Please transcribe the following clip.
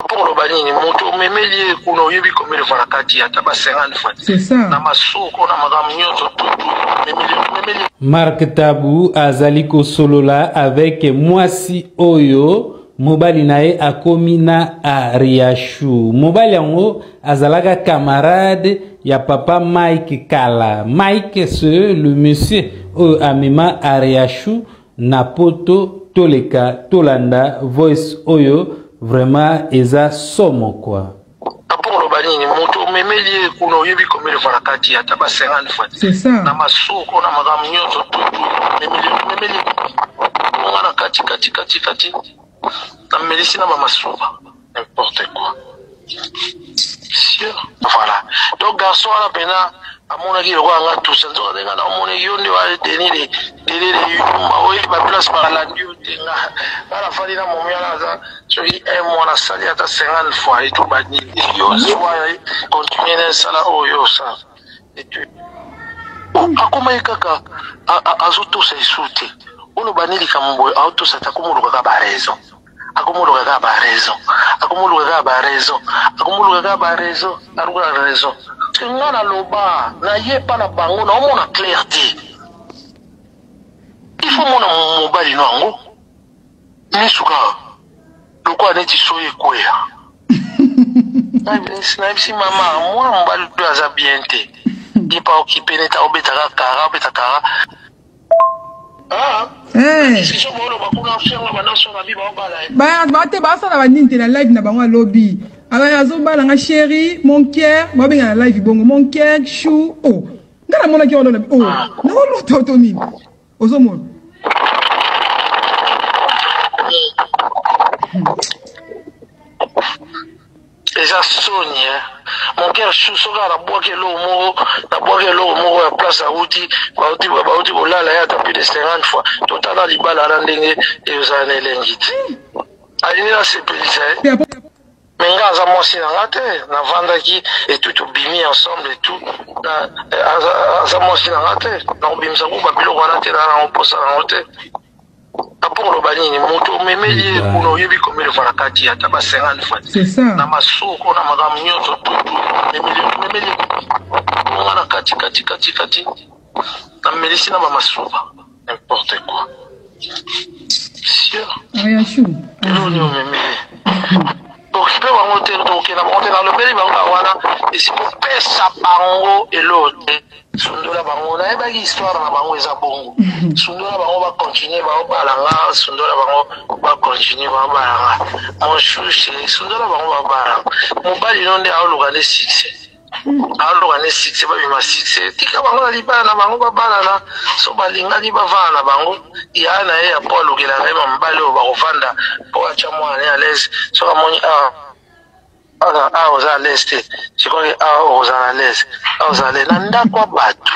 pour le banini moto memeli kuna uyebi komele varakati ata ba 50 fois c'est ça na masoko na magamnyoto tutu memeli Mark Tabu azaliko solola avec mwasi oyo mobali nae akomina a Riachu. Mobali yango azalaka camarade ya papa Mike Kala. Mike c'est le monsieur amima a Riachu na poto toleka tolanda voice oyo vraiment eza somo quoi. Pour le banini moto memeli kuna uyebi komele varakati ata ba 50 fois c'est ça na masoko na magamnyoto tutu memeli ngana kati na médecine na masuba n'importe quoi sûr voilà donc garçon là pena amona ki ko anga tout ça donc nga na mona yondi wa tenir délire ma oui ba place par la ndio tenga la fali na momia na za so i mona sali ata 50 fois et tout bani yo soit continuer na sala oyo ça et tu akoma ikaka azoto sa isute ono banili kambo auto sa takumuluka ka ba raison akumuluka ka ba raison arugula raison ngana loba na yepa na bango na omona clarté il faut mona mobali nango nisuka lokwa neti soye koya na bisi mama mwana mobali aza bien te il pas occupé neta obeta kara bate basala banini na live na bango alobi ala azobala nga chéri mon cœur babenga na live bongo mon cœur chou oh ngana mona ki olona oh na olo toto nini ozomona déjà Sonia mon cœur chou soka na boke lo mo ya place à outi ba bolala ya tapis de 50 fois totala libala na ndenge ezana elengiti alini na sepelisa mais nga za mosi na ngate na vandaki et tout bimi ensemble et tout za mosi na ngate na bimisa ko ba biloko na te na oposa na hotel pour le banini moto memeli kuna uyebi komele varakati ata ba 50 fois c'est ça na masoko na magamnyoto tutu memeli ngana kati na médecine na masuba n'importe quoi sûr rien chou non memeli occupé bango te donc na bango te na lobeli bango wana esi kopesa bango elote sundola bango na ebaki histoire na bango eza bongo sundola bango ba continuer ba balanga sundola bango ba continuer ba balanga mon chouche sundola bango ba balanga mobali nonde aoluka ne succès ba bima succès tika bango na libala na bango ba balana so balinga li bavana na bango ya na ye apo alukela ngema mbali o ba kovanda po acha mwana ya l'aise so amoni aux à l'est, je crois que aux à l'aise, aux à l'aise, nanda kwa batu.